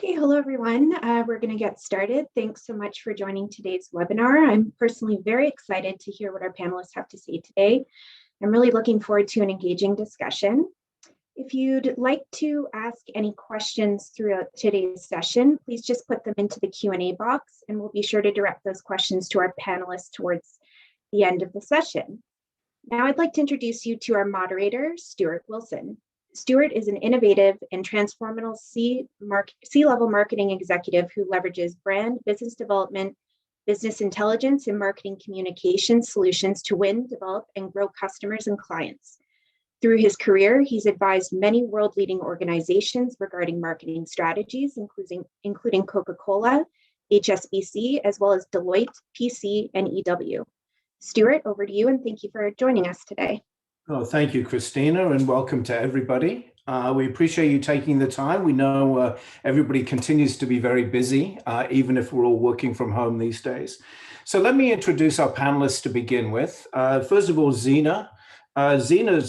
Okay, hello everyone. We're going to get started. Thanks so much for joining today's webinar. I'm personally very excited to hear what our panelists have to say today. I'm really looking forward to an engaging discussion. If you'd like to ask any questions throughout today's session, please just put them into the Q&A box and we'll be sure to direct those questions to our panelists towards the end of the session. Now I'd like to introduce you to our moderator, Stuart Wilson. Stuart is an innovative and transformational C-level marketing executive who leverages brand, business development, business intelligence, and marketing communication solutions to win, develop, and grow customers and clients. Through his career, he's advised many world-leading organizations regarding marketing strategies, including Coca-Cola, HSBC, as well as Deloitte, PC, and EW. Stuart, over to you, and thank you for joining us today. Oh, thank you, Christina, and welcome to everybody. We appreciate you taking the time. We know everybody continues to be very busy, even if we're all working from home these days. So let me introduce our panelists to begin with. First of all, Zena. Zena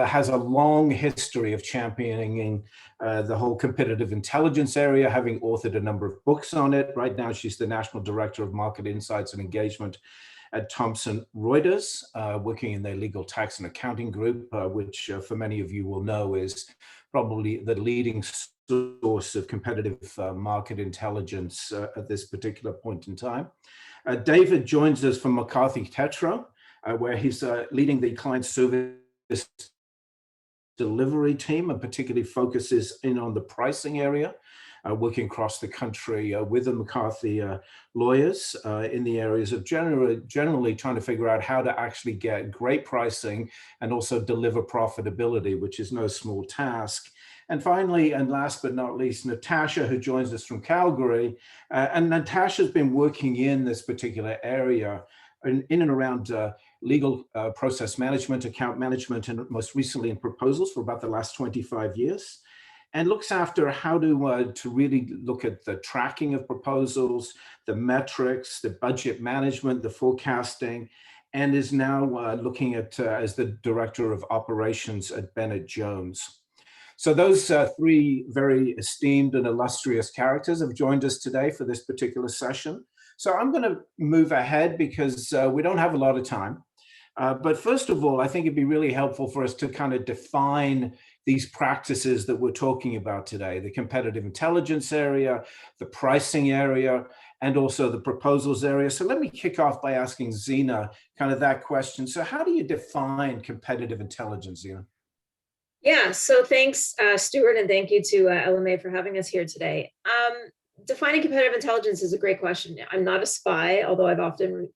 has a long history of championing the whole competitive intelligence area, having authored a number of books on it. Right now, she's the National Director of Market Insights and Engagement at Thomson Reuters, working in their legal tax and accounting group, which for many of you will know is probably the leading source of competitive market intelligence at this particular point in time. David joins us from McCarthy Tétrault, where he's leading the client service delivery team and particularly focuses in on the pricing area. Working across the country with the McCarthy lawyers in the areas of generally trying to figure out how to actually get great pricing and also deliver profitability, which is no small task. And finally, and last but not least, Natasha, who joins us from Calgary. And Natasha's been working in this particular area in and around legal process management, account management, and most recently in proposals for about the last 25 years. And looks after how to really look at the tracking of proposals, the metrics, the budget management, the forecasting, and is now looking at as the Director of Operations at Bennett Jones. So those three very esteemed and illustrious characters have joined us today for this particular session. So I'm going to move ahead because we don't have a lot of time. But first of all, I think it'd be really helpful for us to kind of define these practices that we're talking about today, the competitive intelligence area, the pricing area, and also the proposals area. So let me kick off by asking Zena kind of that question. So how do you define competitive intelligence, Zena? Yeah, so thanks, Stuart, and thank you to LMA for having us here today. Defining competitive intelligence is a great question. I'm not a spy, although I've often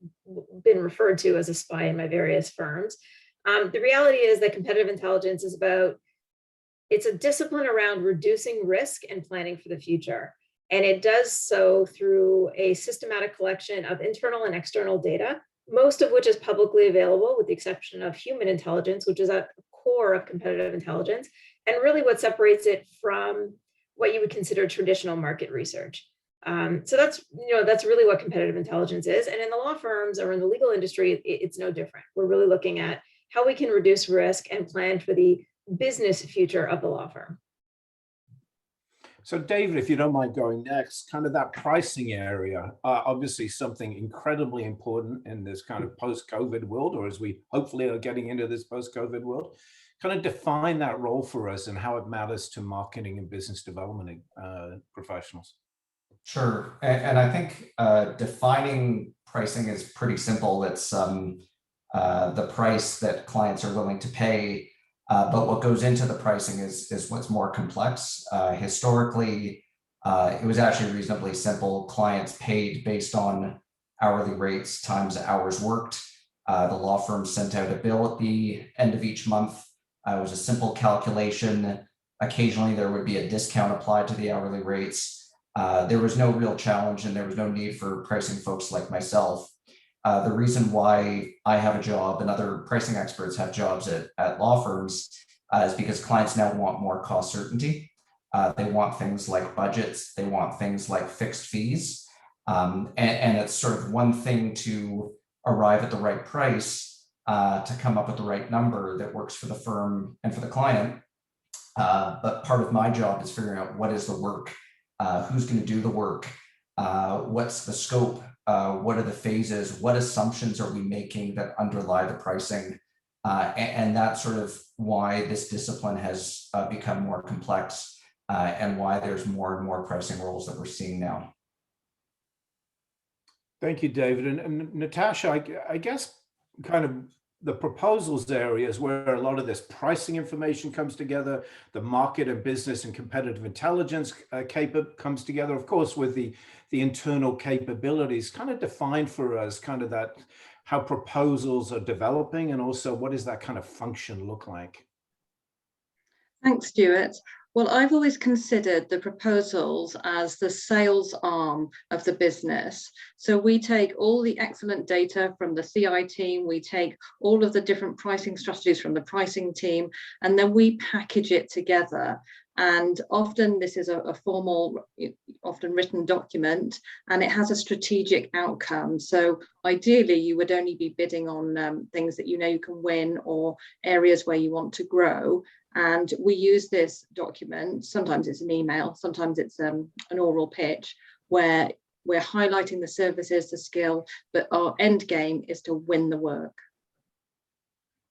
been referred to as a spy in my various firms. The reality is that competitive intelligence is it's a discipline around reducing risk and planning for the future. And it does so through a systematic collection of internal and external data, most of which is publicly available with the exception of human intelligence, which is at the core of competitive intelligence, and really what separates it from what you would consider traditional market research. So that's really what competitive intelligence is. And in the law firms or in the legal industry, it's no different. We're really looking at how we can reduce risk and plan for the business future of the law firm. So David, if you don't mind going next, kind of that pricing area, obviously something incredibly important in this kind of post-COVID world, or as we hopefully are getting into this post-COVID world. Kind of define that role for us and how it matters to marketing and business development professionals. Sure, and I think defining pricing is pretty simple. It's the price that clients are willing to pay, but what goes into the pricing is what's more complex. Historically, it was actually reasonably simple. Clients paid based on hourly rates times hours worked. The law firm sent out a bill at the end of each month. It was a simple calculation. Occasionally, there would be a discount applied to the hourly rates. There was no real challenge and there was no need for pricing folks like myself. The reason why I have a job and other pricing experts have jobs at law firms is because clients now want more cost certainty. They want things like budgets. They want things like fixed fees. And it's sort of one thing to arrive at the right price, to come up with the right number that works for the firm and for the client. But part of my job is figuring out what is the work who's going to do the work, what's the scope, what are the phases, what assumptions are we making that underlie the pricing, and that's sort of why this discipline has become more complex, and why there's more and more pricing roles that we're seeing now. Thank you, David. And Natasha, I guess kind of the proposals area is where a lot of this pricing information comes together, the market and business and competitive intelligence comes together, of course, with the internal capabilities kind of defined for us, kind of that, how proposals are developing, and also what does that kind of function look like? Thanks, Stuart. Well, I've always considered the proposals as the sales arm of the business. So we take all the excellent data from the CI team, we take all of the different pricing strategies from the pricing team, and then we package it together. And often this is a formal, often written document, and it has a strategic outcome. So ideally, you would only be bidding on things that you know you can win, or areas where you want to grow. And we use this document, sometimes it's an email, sometimes it's an oral pitch, where we're highlighting the services, the skill, but our end game is to win the work.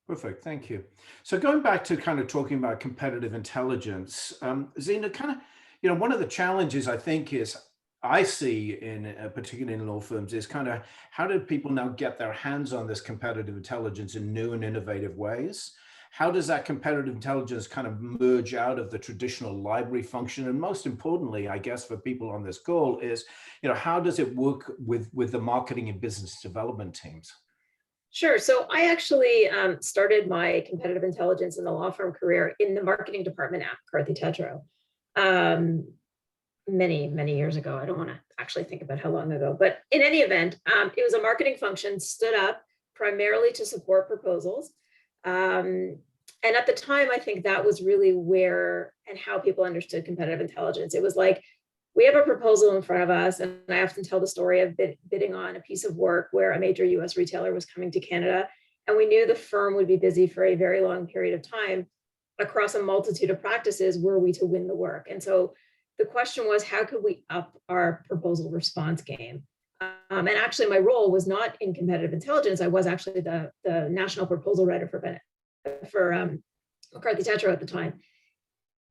Perfect, thank you. So going back to kind of talking about competitive intelligence, Zena, kind of, one of the challenges I think is, I see in particularly in law firms, is kind of how do people now get their hands on this competitive intelligence in new and innovative ways? How does that competitive intelligence kind of merge out of the traditional library function? And most importantly, I guess for people on this call is, how does it work with the marketing and business development teams? Sure. So I actually started my competitive intelligence in the law firm career in the marketing department at McCarthy Tétrault many, many years ago. I don't want to actually think about how long ago, but in any event, it was a marketing function stood up primarily to support proposals. And at the time, I think that was really where and how people understood competitive intelligence. It was like, we have a proposal in front of us, and I often tell the story of bidding on a piece of work where a major US retailer was coming to Canada, and we knew the firm would be busy for a very long period of time across a multitude of practices were we to win the work. And so the question was, how could we up our proposal response game? And actually, my role was not in competitive intelligence. I was actually the national proposal writer for McCarthy Tétrault at the time.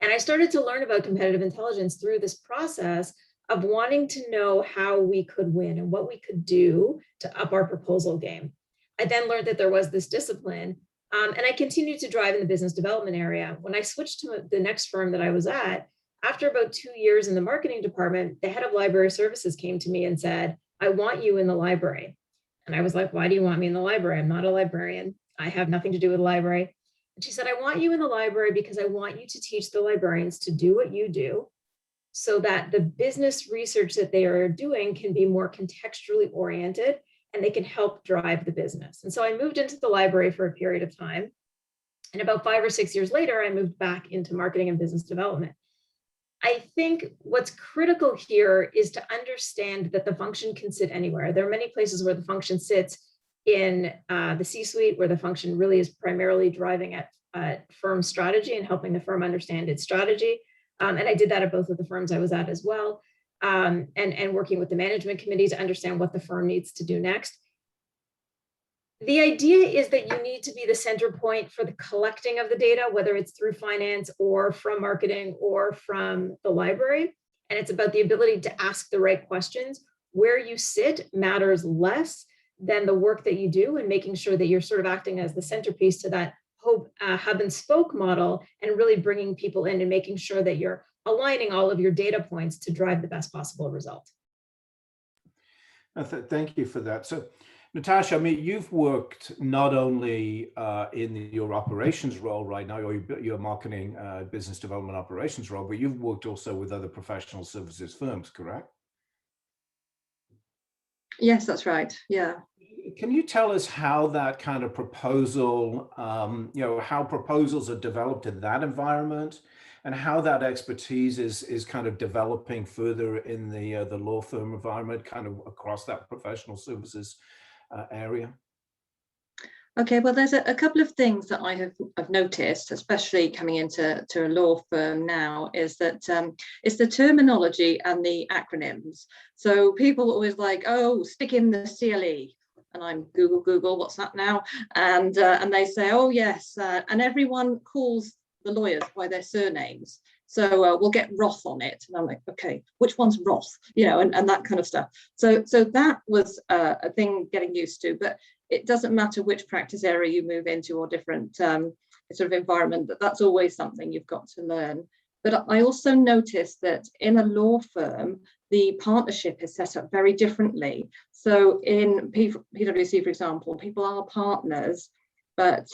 And I started to learn about competitive intelligence through this process of wanting to know how we could win and what we could do to up our proposal game. I then learned that there was this discipline, and I continued to drive in the business development area. When I switched to the next firm that I was at, after about 2 years in the marketing department, the head of library services came to me and said, "I want you in the library." And I was like, "Why do you want me in the library? I'm not a librarian. I have nothing to do with the library." And she said, "I want you in the library because I want you to teach the librarians to do what you do so that the business research that they are doing can be more contextually oriented and they can help drive the business." And so I moved into the library for a period of time. And about 5 or 6 years later, I moved back into marketing and business development. I think what's critical here is to understand that the function can sit anywhere. There are many places where the function sits in the C-suite, where the function really is primarily driving at firm strategy and helping the firm understand its strategy. And I did that at both of the firms I was at as well, and working with the management committee to understand what the firm needs to do next. The idea is that you need to be the center point for the collecting of the data, whether it's through finance or from marketing or from the library. And it's about the ability to ask the right questions. Where you sit matters less than the work that you do, and making sure that you're sort of acting as the centerpiece to that hub and spoke model, and really bringing people in and making sure that you're aligning all of your data points to drive the best possible result. Thank you for that. So, Natasha, I mean, you've worked not only in your operations role right now, or your marketing business development operations role, but you've worked also with other professional services firms, correct? Yes, that's right. Yeah. Can you tell us how that kind of proposal, how proposals are developed in that environment, and how that expertise is kind of developing further in the law firm environment, kind of across that professional services area? Okay, well, there's a couple of things that I've noticed, especially coming into a law firm now, is that it's the terminology and the acronyms. So people always like, oh, stick in the CLE. And I'm Google, what's that now? And they say, oh, yes. And everyone calls the lawyers by their surnames. So we'll get Roth on it. And I'm like, okay, which one's Roth? You know, and that kind of stuff. So that was a thing getting used to. But it doesn't matter which practice area you move into or different sort of environment, that's always something you've got to learn. But I also noticed that in a law firm, the partnership is set up very differently. So in PwC, for example, people are partners, but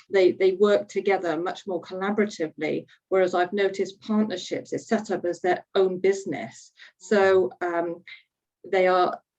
they work together much more collaboratively, whereas I've noticed partnerships is set up as their own business. So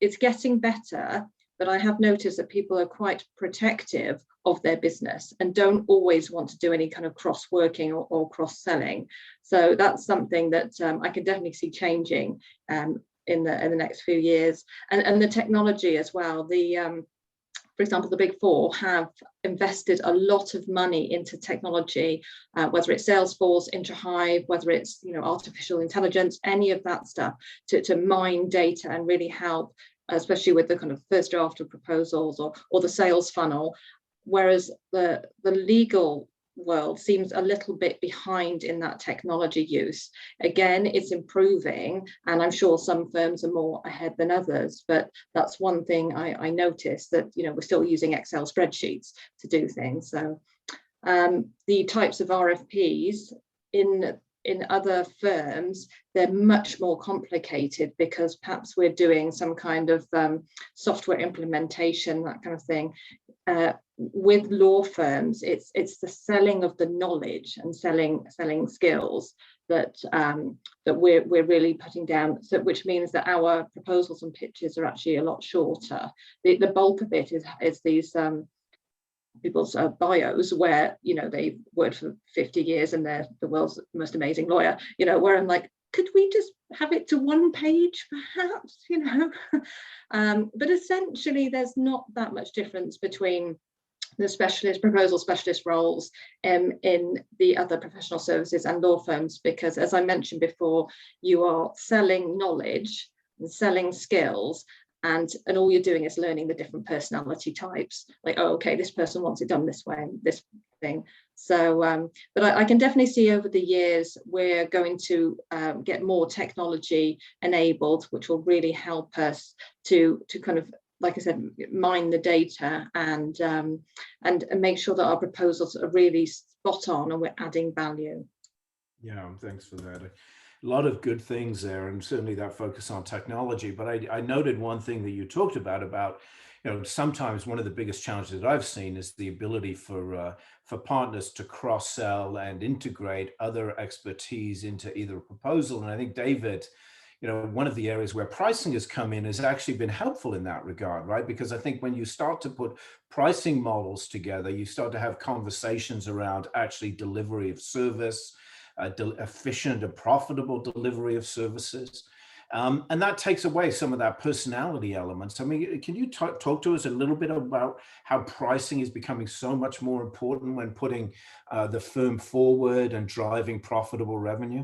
it's getting better, but I have noticed that people are quite protective of their business and don't always want to do any kind of cross-working or cross-selling. So that's something that I can definitely see changing in the next few years. And the technology as well. For example, the Big Four have invested a lot of money into technology, whether it's Salesforce, IntraHive, whether it's artificial intelligence, any of that stuff, to mine data and really help, especially with the kind of first draft of proposals or the sales funnel, whereas the legal world seems a little bit behind in that technology use. Again, it's improving, and I'm sure some firms are more ahead than others, but that's one thing I noticed, that we're still using Excel spreadsheets to do things. So the types of RFPs in other firms, they're much more complicated because perhaps we're doing some kind of software implementation, that kind of thing. With law firms, it's the selling of the knowledge and selling skills that we're really putting down, so which means that our proposals and pitches are actually a lot shorter. The bulk of it is these people's bios where they've worked for 50 years and they're the world's most amazing lawyer, where I'm like, could we just have it to one page perhaps, but essentially there's not that much difference between the proposal specialist roles in the other professional services and law firms, because as I mentioned before, you are selling knowledge and selling skills, and all you're doing is learning the different personality types, like, oh, okay, this person wants it done this way and this thing. So but I can definitely see over the years we're going to get more technology enabled, which will really help us to kind of, like I said, mine the data and make sure that our proposals are really spot on and we're adding value. Yeah, thanks for that. A lot of good things there, and certainly that focus on technology. But I noted one thing that you talked about sometimes one of the biggest challenges that I've seen is the ability for partners to cross-sell and integrate other expertise into either a proposal. And I think David, one of the areas where pricing has come in has actually been helpful in that regard, right? Because I think when you start to put pricing models together, you start to have conversations around actually delivery of service, efficient and profitable delivery of services. And that takes away some of that personality elements. I mean, can you talk to us a little bit about how pricing is becoming so much more important when putting the firm forward and driving profitable revenue?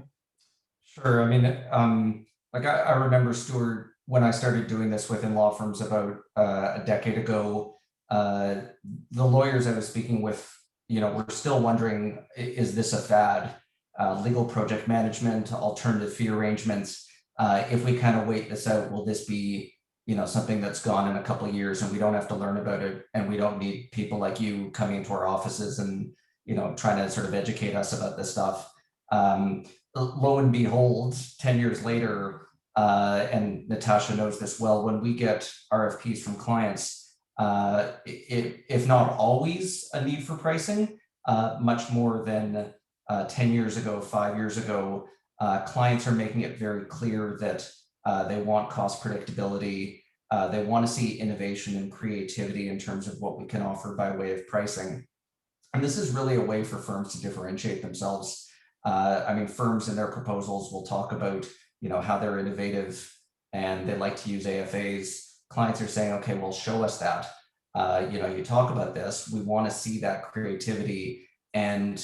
Sure. I mean, like I remember, Stuart, when I started doing this within law firms about a decade ago, the lawyers I was speaking with, were still wondering, is this a fad? Legal project management, alternative fee arrangements. If we kind of wait this out, will this be, something that's gone in a couple of years and we don't have to learn about it, and we don't need people like you coming into our offices and, trying to sort of educate us about this stuff. Lo and behold, 10 years later, and Natasha knows this well, when we get RFPs from clients, if not always a need for pricing, much more than 10 years ago, 5 years ago, clients are making it very clear that they want cost predictability. They want to see innovation and creativity in terms of what we can offer by way of pricing. And this is really a way for firms to differentiate themselves. I mean, firms in their proposals will talk about, how they're innovative and they like to use AFAs. Clients are saying, okay, well, show us that. you talk about this, we want to see that creativity. And,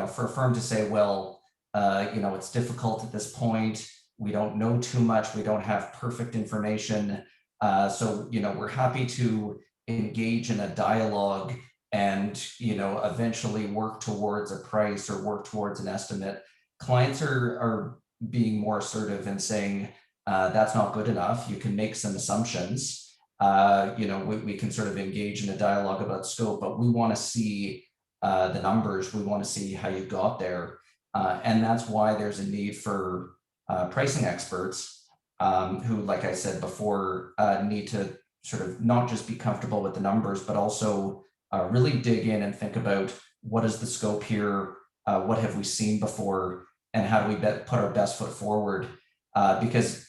for a firm to say, well, it's difficult at this point, we don't know too much, we don't have perfect information. So, we're happy to engage in a dialogue and, eventually work towards a price or work towards an estimate. Clients are being more assertive and saying, that's not good enough. You can make some assumptions. We can sort of engage in a dialogue about scope, but we want to see the numbers. We want to see how you got there. And that's why there's a need for pricing experts who, like I said before, need to sort of not just be comfortable with the numbers, but also really dig in and think about what is the scope here, what have we seen before, and how do we put our best foot forward? Because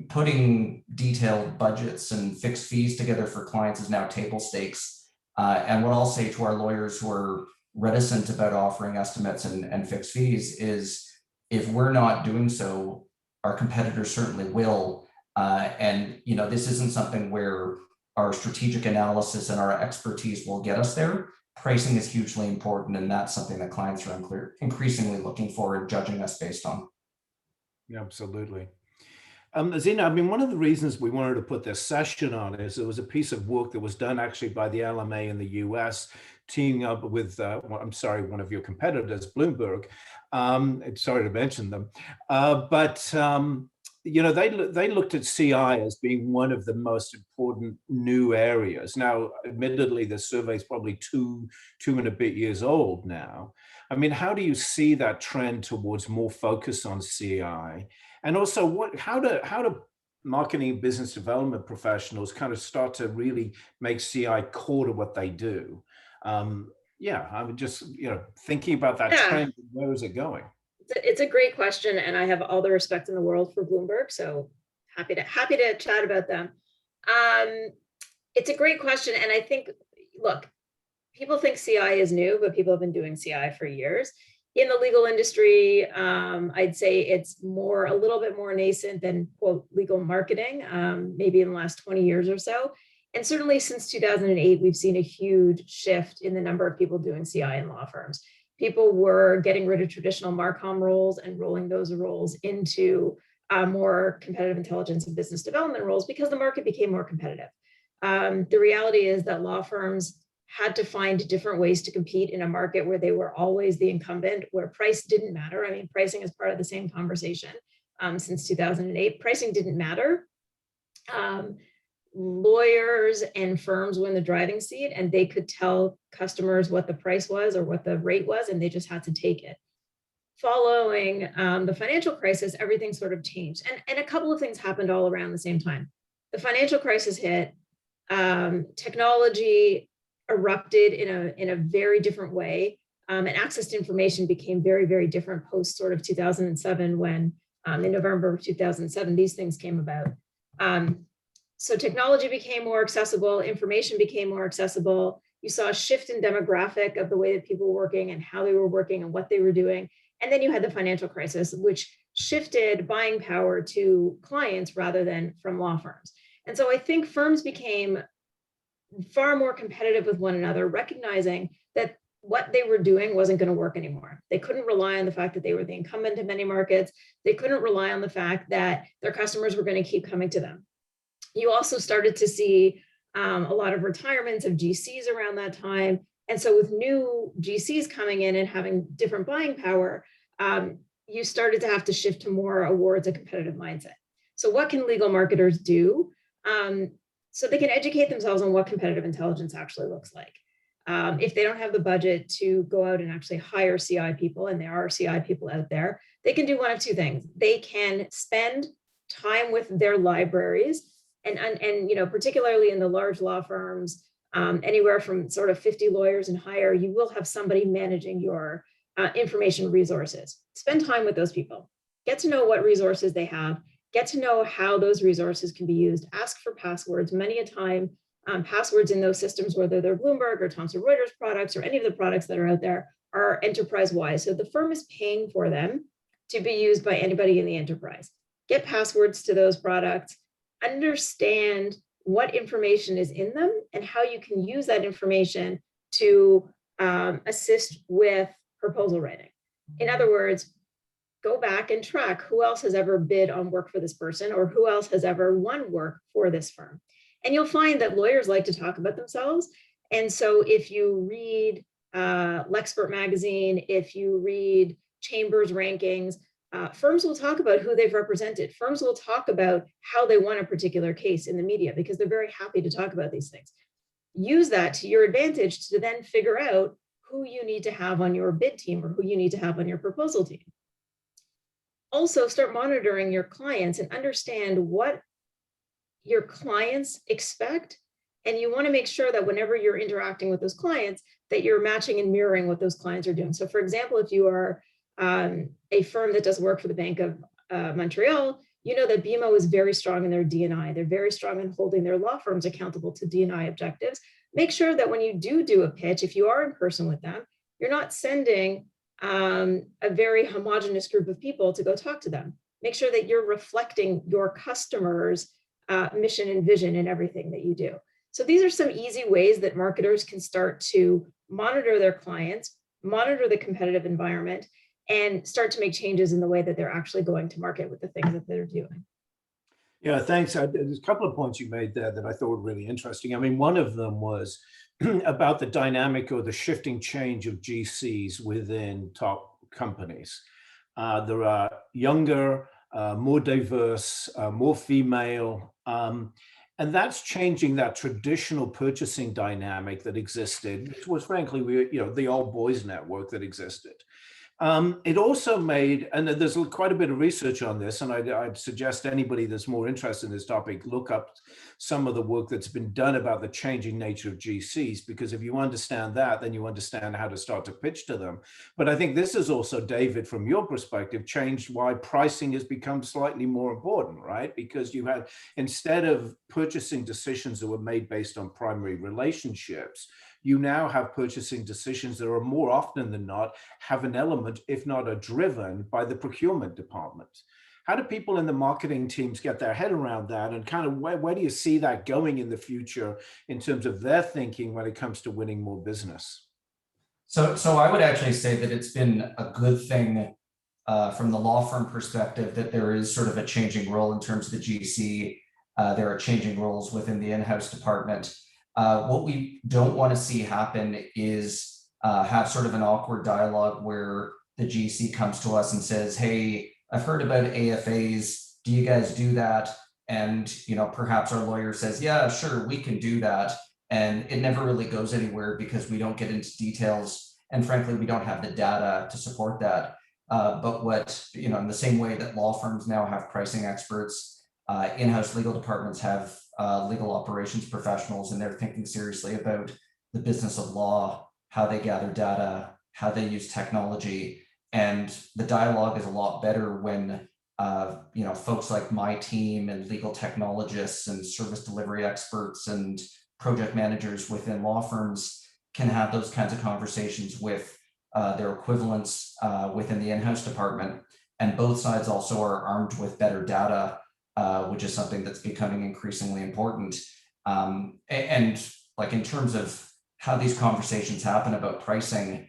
putting detailed budgets and fixed fees together for clients is now table stakes. And what I'll say to our lawyers who are reticent about offering estimates and fixed fees is, if we're not doing so, our competitors certainly will. And this isn't something where our strategic analysis and our expertise will get us there. Pricing is hugely important, and that's something that clients are increasingly looking for and judging us based on. Yeah, absolutely. Zina, one of the reasons we wanted to put this session on is it was a piece of work that was done actually by the LMA in the US, teaming up with, one of your competitors, Bloomberg. Sorry to mention them, they looked at CI as being one of the most important new areas. Now, admittedly, the survey is probably two and a bit years old now. How do you see that trend towards more focus on CI? And also, how do marketing and business development professionals kind of start to really make CI core to what they do? I'm just thinking about that trend. Where is it going? It's a great question, and I have all the respect in the world for Bloomberg, so happy to chat about them. It's a great question, and I think, look, people think CI is new, but people have been doing CI for years. In the legal industry, I'd say it's a little bit more nascent than, quote, legal marketing, maybe in the last 20 years or so. And certainly since 2008, we've seen a huge shift in the number of people doing CI in law firms. People were getting rid of traditional Marcom roles and rolling those roles into more competitive intelligence and business development roles because the market became more competitive. The reality is that law firms had to find different ways to compete in a market where they were always the incumbent, where price didn't matter. Pricing is part of the same conversation since 2008. Pricing didn't matter. Lawyers and firms were in the driving seat, and they could tell customers what the price was or what the rate was, and they just had to take it. Following the financial crisis, everything sort of changed. And a couple of things happened all around the same time. The financial crisis hit, technology erupted in a very different way, and access to information became very, very different post sort of 2007, when in November of 2007, these things came about. So technology became more accessible, information became more accessible. You saw a shift in demographic of the way that people were working and how they were working and what they were doing. And then you had the financial crisis, which shifted buying power to clients rather than from law firms. And so I think firms became far more competitive with one another, recognizing that what they were doing wasn't going to work anymore. They couldn't rely on the fact that they were the incumbent in many markets. They couldn't rely on the fact that their customers were going to keep coming to them. You also started to see a lot of retirements of GCs around that time. And so with new GCs coming in and having different buying power, you started to have to shift to more towards a competitive mindset. So what can legal marketers do? So they can educate themselves on what competitive intelligence actually looks like. If they don't have the budget to go out and actually hire CI people, and there are CI people out there, they can do one of two things. They can spend time with their libraries, and particularly in the large law firms, anywhere from sort of 50 lawyers and higher, you will have somebody managing your information resources. Spend time with those people. Get to know what resources they have. Get to know how those resources can be used. Ask for passwords. Many a time, passwords in those systems, whether they're Bloomberg or Thomson Reuters products or any of the products that are out there, are enterprise-wide. So the firm is paying for them to be used by anybody in the enterprise. Get passwords to those products. Understand what information is in them and how you can use that information to assist with proposal writing. In other words, go back and track who else has ever bid on work for this person or who else has ever won work for this firm. And you'll find that lawyers like to talk about themselves. And so if you read Lexpert magazine, if you read Chambers rankings, firms will talk about who they've represented. Firms will talk about how they won a particular case in the media because they're very happy to talk about these things. Use that to your advantage to then figure out who you need to have on your bid team or who you need to have on your proposal team. Also, start monitoring your clients and understand what your clients expect. And you want to make sure that whenever you're interacting with those clients, that you're matching and mirroring what those clients are doing. So for example, if you are a firm that does work for the Bank of Montreal, you know that BMO is very strong in their D&I. They're very strong in holding their law firms accountable to D&I objectives. Make sure that when you do a pitch, if you are in person with them, you're not sending a very homogenous group of people to go talk to them. Make sure that you're reflecting your customers' mission and vision in everything that you do. So these are some easy ways that marketers can start to monitor their clients, monitor the competitive environment, and start to make changes in the way that they're actually going to market with the things that they're doing. Yeah, thanks. There's a couple of points you made there that I thought were really interesting. I mean, one of them was about the dynamic or the shifting change of GCs within top companies. There are younger, more diverse, more female, and that's changing that traditional purchasing dynamic that existed, which was frankly, the old boys network that existed. It also made, and there's quite a bit of research on this, and I'd suggest anybody that's more interested in this topic, look up some of the work that's been done about the changing nature of GCs, because if you understand that, then you understand how to start to pitch to them. But I think this is also, David, from your perspective, changed why pricing has become slightly more important, right? Because you had, instead of purchasing decisions that were made based on primary relationships, you now have purchasing decisions that are more often than not have an element, if not are driven by the procurement department. How do people in the marketing teams get their head around that, and kind of where do you see that going in the future in terms of their thinking when it comes to winning more business? So I would actually say that it's been a good thing from the law firm perspective that there is sort of a changing role in terms of the GC. There are changing roles within the in-house department. What we don't want to see happen is have sort of an awkward dialogue where the GC comes to us and says, hey, I've heard about AFAs. Do you guys do that? And, perhaps our lawyer says, yeah, sure, we can do that. And it never really goes anywhere because we don't get into details. And frankly, we don't have the data to support that. But what, in the same way that law firms now have pricing experts, in-house legal departments have legal operations professionals, and they're thinking seriously about the business of law, how they gather data, how they use technology. And the dialogue is a lot better when folks like my team and legal technologists and service delivery experts and project managers within law firms can have those kinds of conversations with their equivalents within the in-house department. And both sides also are armed with better data, which is something that's becoming increasingly important. And like in terms of how these conversations happen about pricing,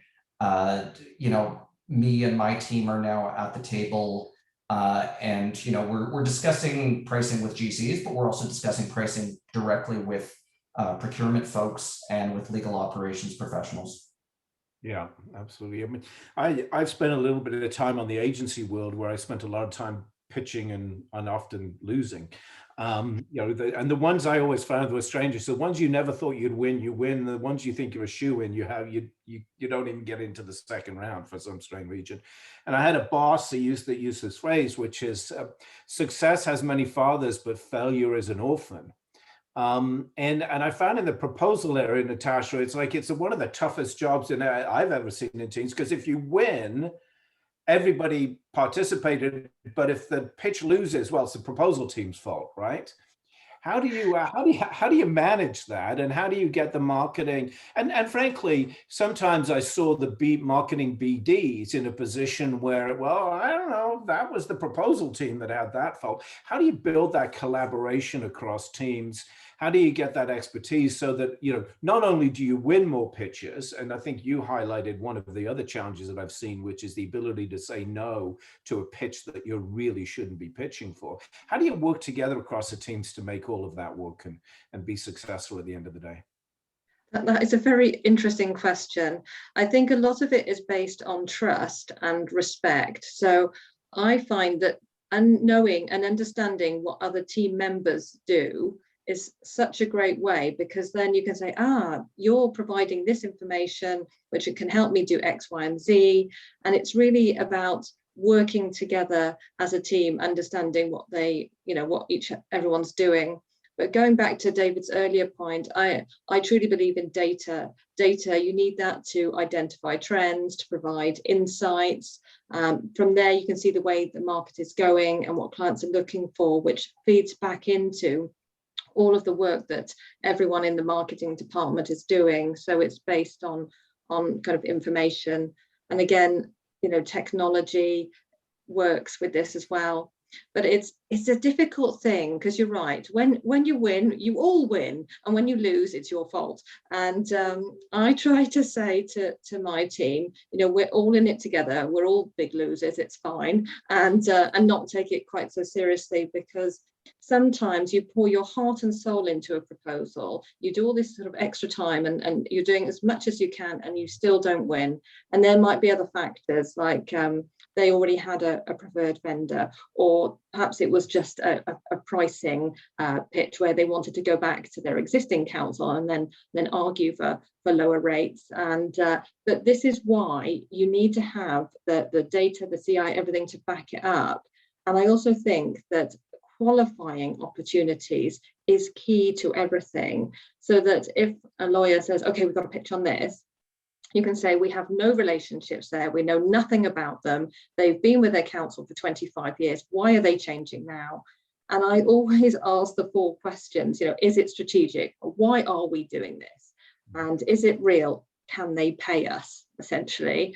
me and my team are now at the table, and we're discussing pricing with GCs, but we're also discussing pricing directly with procurement folks and with legal operations professionals. Yeah, absolutely. I mean, I've spent a little bit of time on the agency world where I spent a lot of time pitching and often losing. And the ones I always found were strangers. The ones you never thought you'd win, you win. The ones you think you're a shoo-in, you don't even get into the second round for some strange reason. And I had a boss that used this phrase, which is success has many fathers, but failure is an orphan. And I found in the proposal area, Natasha, it's one of the toughest jobs I've ever seen in teams, because if you win, everybody participated, but if the pitch loses, well, it's the proposal team's fault, right? How do you manage that, and how do you get the marketing? And frankly, sometimes I saw the marketing BDs in a position where, well, I don't know, that was the proposal team that had that fault. How do you build that collaboration across teams? how do you get that expertise so that, not only do you win more pitches, and I think you highlighted one of the other challenges that I've seen, which is the ability to say no to a pitch that you really shouldn't be pitching for. How do you work together across the teams to make all of that work and be successful at the end of the day? That is a very interesting question. I think a lot of it is based on trust and respect. So I find that knowing and understanding what other team members do is such a great way, because then you can say, you're providing this information, which it can help me do X, Y, and Z. And it's really about working together as a team, understanding what everyone's doing. But going back to David's earlier point, I truly believe in data. You need that to identify trends, to provide insights. From there, you can see the way the market is going and what clients are looking for, which feeds back into all of the work that everyone in the marketing department is doing. So it's based on kind of information. And again, technology works with this as well. But it's a difficult thing, because you're right. When you win, you all win, and when you lose, it's your fault. And I try to say to my team, we're all in it together. We're all big losers. It's fine, and not take it quite so seriously, because sometimes you pour your heart and soul into a proposal. You do all this sort of extra time, and you're doing as much as you can, and you still don't win. And there might be other factors, like they already had a preferred vendor, or perhaps it was just a pricing pitch where they wanted to go back to their existing counsel and then argue for lower rates. And but this is why you need to have the data, the CI, everything to back it up. And I also think that qualifying opportunities is key to everything, so that if a lawyer says, okay, we've got a pitch on this, you can say, we have no relationships there. We know nothing about them. They've been with their counsel for 25 years. Why are they changing now? And I always ask the 4 questions, is it strategic? Why are we doing this? And is it real? Can they pay us, essentially?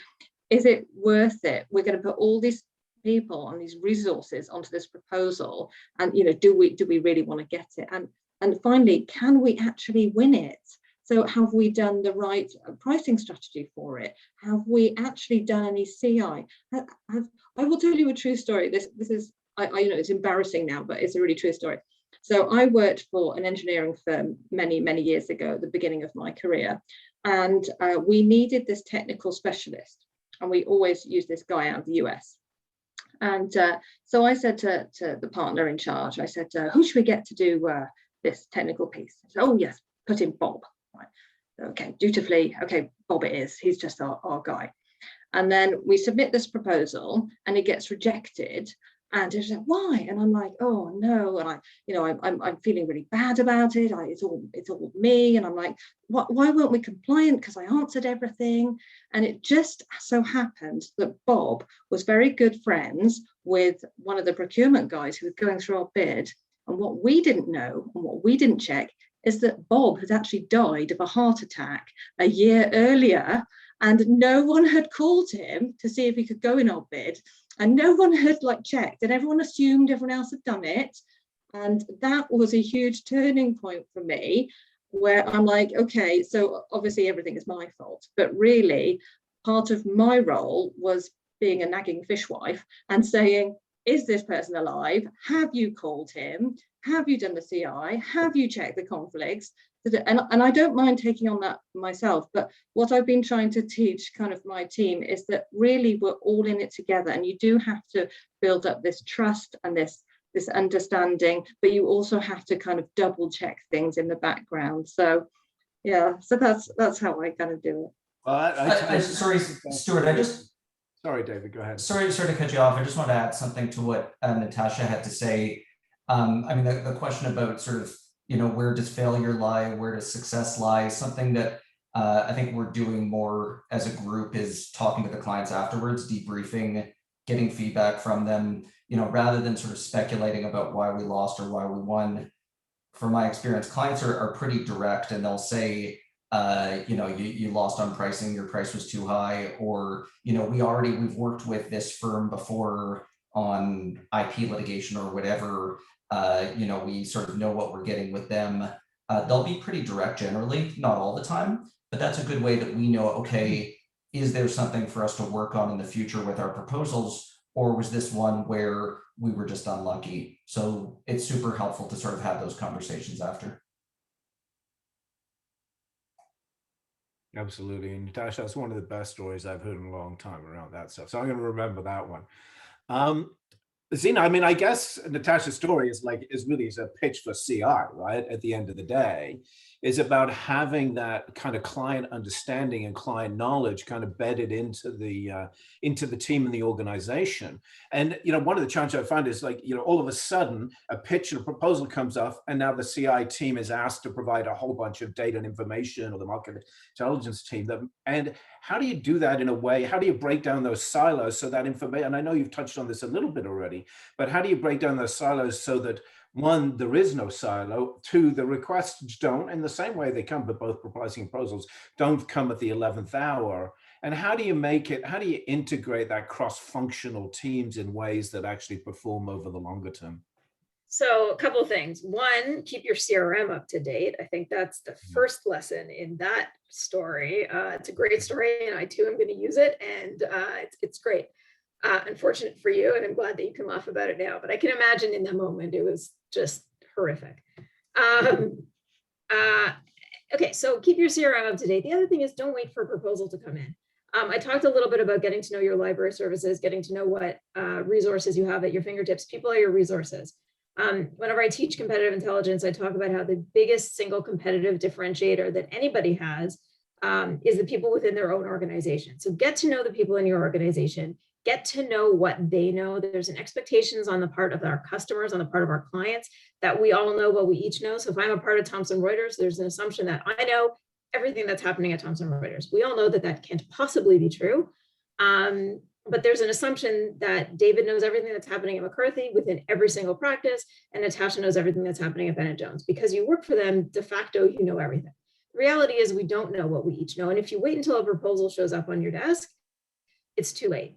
Is it worth it? We're going to put all these people and these resources onto this proposal. And, do we really want to get it? And finally, can we actually win it? So have we done the right pricing strategy for it? Have we actually done any CI? I will tell you a true story. This is, I it's embarrassing now, but it's a really true story. So I worked for an engineering firm many, many years ago, at the beginning of my career. And we needed this technical specialist. And we always use this guy out of the US. And so I said to the partner in charge, I said, who should we get to do this technical piece? He said, oh, yes, put in Bob. Right. Okay, dutifully, okay, Bob it is. He's just our guy. And then we submit this proposal and it gets rejected. And it's like, why? And I'm like, oh no. And I'm feeling really bad about it. It's all me. And I'm like, why weren't we compliant? Because I answered everything. And it just so happened that Bob was very good friends with one of the procurement guys who was going through our bid. And what we didn't know and what we didn't check is that Bob had actually died of a heart attack a year earlier, and no one had called him to see if he could go in our bid, and no one had checked, and everyone assumed everyone else had done it. And that was a huge turning point for me, where I'm like, okay, so obviously everything is my fault, but really part of my role was being a nagging fishwife and saying, is this person alive? Have you called him? Have you done the CI? Have you checked the conflicts? And I don't mind taking on that myself, but what I've been trying to teach kind of my team is that really we're all in it together, and you do have to build up this trust and this understanding, but you also have to kind of double check things in the background. So yeah, so that's how I kind of do it. Sorry, Stuart, Sorry, David, go ahead. Sorry to cut you off. I just want to add something to what Natasha had to say. I mean, the question about sort of, where does failure lie? Where does success lie? Something that I think we're doing more as a group is talking to the clients afterwards, debriefing, getting feedback from them, rather than sort of speculating about why we lost or why we won. From my experience, clients are pretty direct, and they'll say, you lost on pricing, your price was too high, or, we've worked with this firm before on IP litigation or whatever, we sort of know what we're getting with them. They'll be pretty direct generally, not all the time, but that's a good way that we know, okay, is there something for us to work on in the future with our proposals, or was this one where we were just unlucky? So it's super helpful to sort of have those conversations after. Absolutely. And Natasha, that's one of the best stories I've heard in a long time around that stuff. So I'm going to remember that one. Zena, I mean, I guess Natasha's story is really a pitch for CI, right? At the end of the day, is about having that kind of client understanding and client knowledge kind of bedded into the team and the organization. And, one of the challenges I found is all of a sudden a pitch and a proposal comes up, and now the CI team is asked to provide a whole bunch of data and information, or the market intelligence team. And how do you do that in a way? How do you break down those silos so that information, and I know you've touched on this a little bit already, but how do you break down those silos so that, one, there is no silo, two, the requests don't, in the same way they come, but both pricing and proposals don't come at the 11th hour. And how do you integrate that cross-functional teams in ways that actually perform over the longer term? So a couple of ththings. One, keep your CRM up to date. I think that's the first lesson in that story. It's a great story, and I too am going to use it, and it's great. Unfortunate for you, and I'm glad that you can laugh about it now, but I can imagine in that moment it was just horrific. Okay, so keep your CRM up to date. The other thing is, don't wait for a proposal to come in. I talked a little bit about getting to know your library services, getting to know what resources you have at your fingertips. People are your resources. Whenever I teach competitive intelligence, I talk about how the biggest single competitive differentiator that anybody has is the people within their own organization. So get to know the people in your organization, get to know what they know. There's an expectations on the part of our customers, on the part of our clients, that we all know what we each know. So if I'm a part of Thomson Reuters, there's an assumption that I know everything that's happening at Thomson Reuters. We all know that that can't possibly be true. But there's an assumption that David knows everything that's happening at McCarthy within every single practice, and Natasha knows everything that's happening at Bennett Jones. Because you work for them, de facto, you know everything. The reality is we don't know what we each know. And if you wait until a proposal shows up on your desk, it's too late.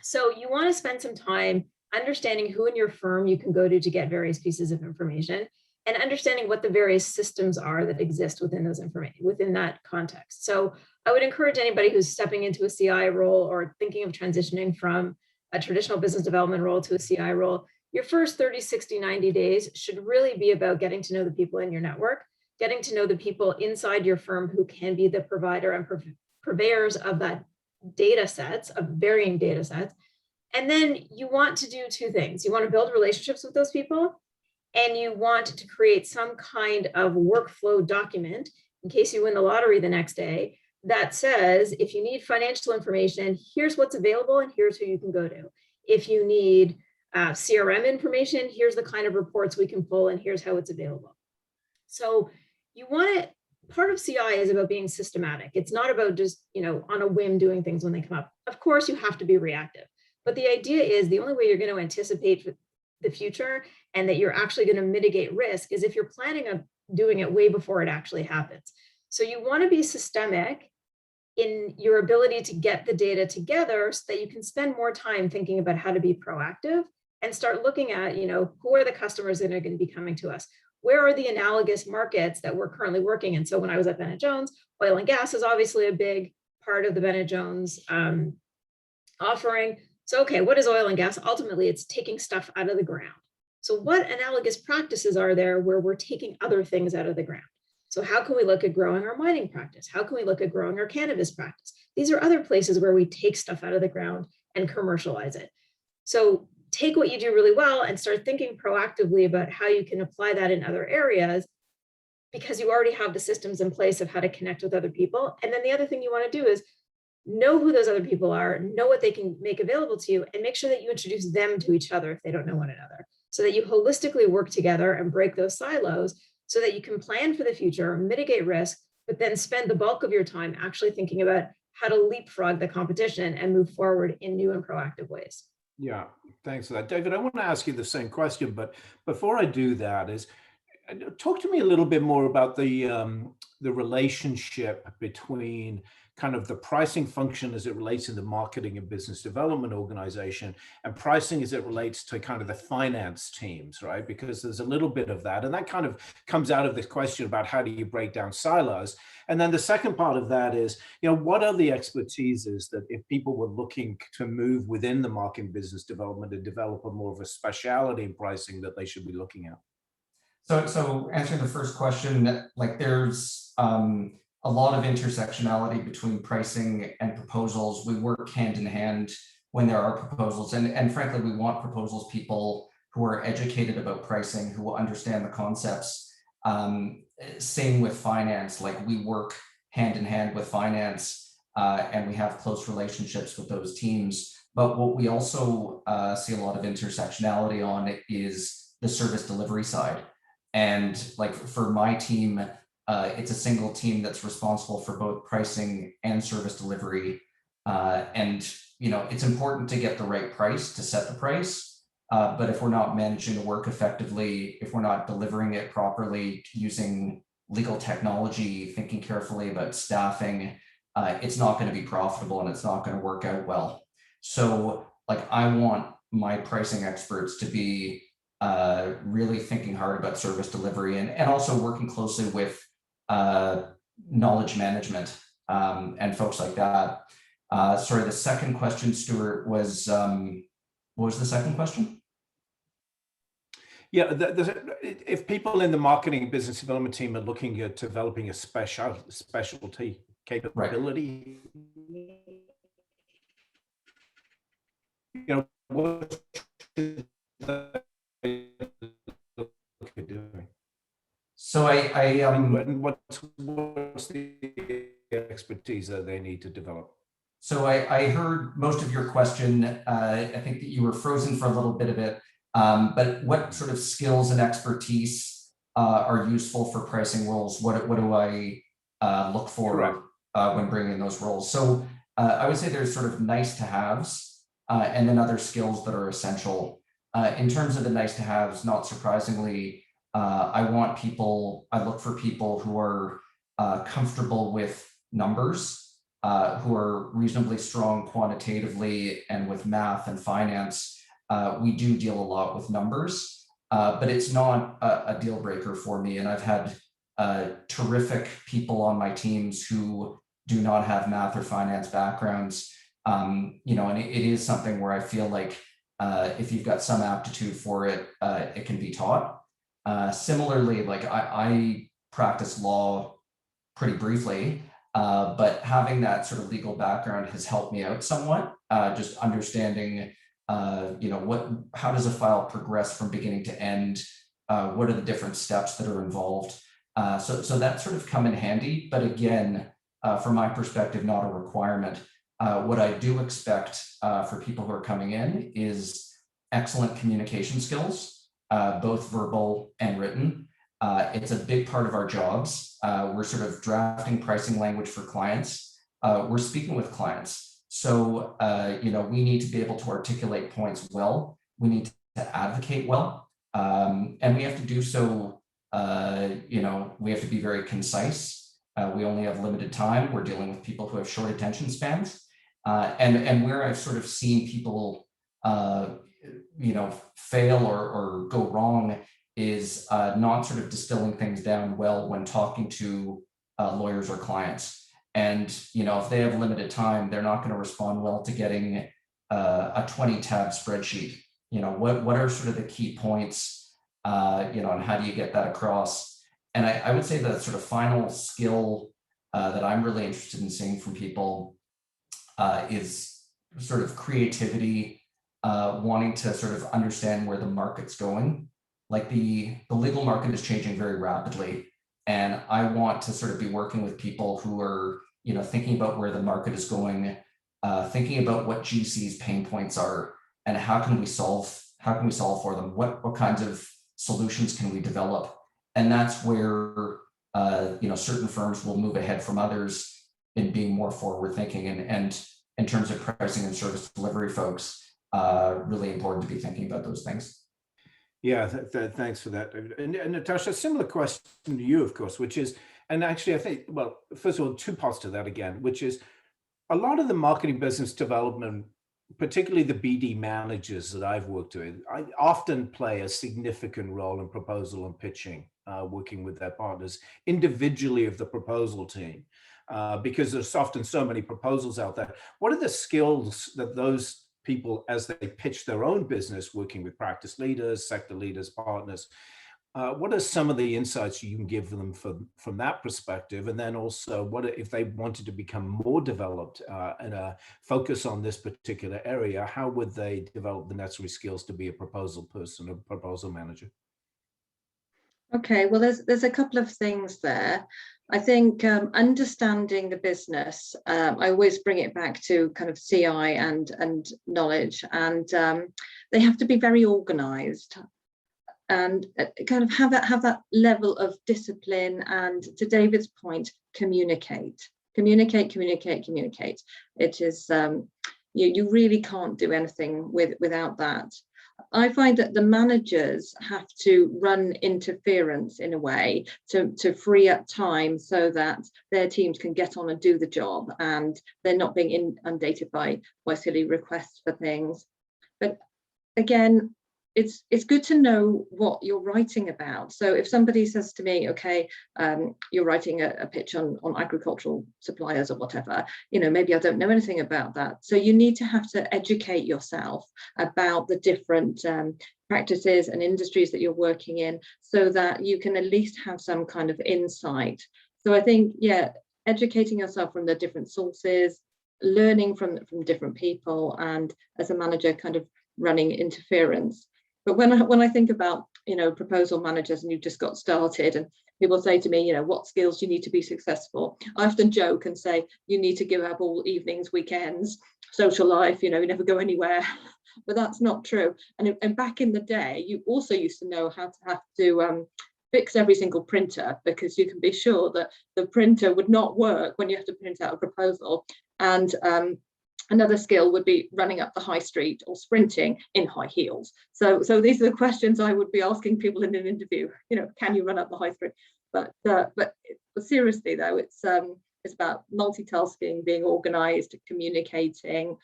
So you want to spend some time understanding who in your firm you can go to get various pieces of information, and understanding what the various systems are that exist within those information, within that context. So I would encourage anybody who's stepping into a CI role or thinking of transitioning from a traditional business development role to a CI role, your first 30, 60, 90 days should really be about getting to know the people in your network, getting to know the people inside your firm who can be the provider and purveyors of that data sets, of varying data sets. And then you want to do two things. You want to build relationships with those people, and you want to create some kind of workflow document in case you win the lottery the next day that says, if you need financial information, here's what's available and here's who you can go to. If you need CRM information, here's the kind of reports we can pull and here's how it's available. So you want to, part of CI is about being systematic. It's not about just, on a whim doing things when they come up. Of course, you have to be reactive. But the idea is the only way you're going to anticipate the future and that you're actually going to mitigate risk is if you're planning on doing it way before it actually happens. So you want to be systemic in your ability to get the data together so that you can spend more time thinking about how to be proactive and start looking at, who are the customers that are going to be coming to us? Where are the analogous markets that we're currently working in? So when I was at Bennett Jones, oil and gas is obviously a big part of the Bennett Jones offering. So, okay, what is oil and gas? Ultimately, it's taking stuff out of the ground. So what analogous practices are there where we're taking other things out of the ground? So how can we look at growing our mining practice? How can we look at growing our cannabis practice? These are other places where we take stuff out of the ground and commercialize it. So take what you do really well and start thinking proactively about how you can apply that in other areas, because you already have the systems in place of how to connect with other people. And then the other thing you want to do is know who those other people are, know what they can make available to you, and make sure that you introduce them to each other if they don't know one another, so that you holistically work together and break those silos so that you can plan for the future, mitigate risk, but then spend the bulk of your time actually thinking about how to leapfrog the competition and move forward in new and proactive ways. Yeah, thanks for that. David, I want to ask you the same question, but before I do that talk to me a little bit more about the relationship between kind of the pricing function as it relates to the marketing and business development organization, and pricing as it relates to kind of the finance teams, right? Because there's a little bit of that, and that kind of comes out of this question about how do you break down silos. And then the second part of that is, what are the expertises that if people were looking to move within the marketing business development and develop a more of a speciality in pricing that they should be looking at? So answering the first question, like there's a lot of intersectionality between pricing and proposals. We work hand in hand when there are proposals, and frankly, we want proposals people who are educated about pricing, who will understand the concepts. Same with finance, like we work hand in hand with finance, and we have close relationships with those teams. But what we also see a lot of intersectionality on is the service delivery side. And like for my team, it's a single team that's responsible for both pricing and service delivery. And it's important to get the right price to set the price. But if we're not managing the work effectively, if we're not delivering it properly, using legal technology, thinking carefully about staffing, it's not going to be profitable and it's not going to work out well. So like I want my pricing experts to be really thinking hard about service delivery and also working closely with knowledge management and folks like that. Sorry, the second question, Stuart, was what was the second question? Yeah, if people in the marketing business development team are looking at developing a specialty capability, what should they look at doing? So what's the expertise that they need to develop? So I heard most of your question. I think that you were frozen for a little bit of it. But what sort of skills and expertise are useful for pricing roles? What do I look for when bringing those roles? So I would say there's sort of nice to haves and then other skills that are essential. In terms of the nice to haves, not surprisingly, I look for people who are comfortable with numbers, who are reasonably strong quantitatively and with math and finance. We do deal a lot with numbers, but it's not a deal breaker for me. And I've had terrific people on my teams who do not have math or finance backgrounds. And it is something where I feel like if you've got some aptitude for it, it can be taught. Similarly, like I practice law pretty briefly, but having that sort of legal background has helped me out somewhat, just understanding how does a file progress from beginning to end? What are the different steps that are involved? So that sort of come in handy, but again, from my perspective, not a requirement. What I do expect for people who are coming in is excellent communication skills, both verbal and written. It's a big part of our jobs. We're sort of drafting pricing language for clients. We're speaking with clients. So, we need to be able to articulate points well. We need to advocate well. And we have to do so, we have to be very concise. We only have limited time. We're dealing with people who have short attention spans. And where I've sort of seen people, fail or go wrong is not sort of distilling things down well when talking to lawyers or clients. And, if they have limited time, they're not going to respond well to getting a 20-tab spreadsheet. What are sort of the key points, and how do you get that across? And I would say the sort of final skill that I'm really interested in seeing from people is sort of creativity, wanting to sort of understand where the market's going. Like the legal market is changing very rapidly. And I want to sort of be working with people who are, thinking about where the market is going, thinking about what GC's pain points are, and how can we solve for them? What kinds of solutions can we develop? And that's where, certain firms will move ahead from others in being more forward thinking. And in terms of pricing and service delivery folks, really important to be thinking about those things. Yeah, thanks for that. And Natasha, a similar question to you, of course, which is, and actually I think, well, first of all, two parts to that again, which is a lot of the marketing business development, particularly the BD managers that I've worked with, I often play a significant role in proposal and pitching, working with their partners individually of the proposal team, because there's often so many proposals out there. What are the skills that those people, as they pitch their own business, working with practice leaders, sector leaders, partners, what are some of the insights you can give them from that perspective? And then also, what if they wanted to become more developed and focus on this particular area, how would they develop the necessary skills to be a proposal person, a proposal manager? Okay, well, there's a couple of things there. I think understanding the business, I always bring it back to kind of CI and knowledge, and they have to be very organized and kind of have that level of discipline, and to David's point, communicate. It is you really can't do anything without that. I find that the managers have to run interference in a way to free up time so that their teams can get on and do the job, and they're not being inundated by silly requests for things. But again, it's good to know what you're writing about. So if somebody says to me, okay, you're writing a pitch on agricultural suppliers or whatever, maybe I don't know anything about that. So you need to have to educate yourself about the different practices and industries that you're working in, so that you can at least have some kind of insight. So I think, yeah, educating yourself from the different sources, learning from different people, and as a manager, kind of running interference. But when I think about, proposal managers, and you've just got started, and people say to me, what skills do you need to be successful? I often joke and say, you need to give up all evenings, weekends, social life, you never go anywhere. But that's not true. And back in the day, you also used to know how to have to fix every single printer, because you can be sure that the printer would not work when you have to print out a proposal. And another skill would be running up the high street or sprinting in high heels. So these are the questions I would be asking people in an interview. Can you run up the high street? But seriously though, it's about multitasking, being organized, communicating,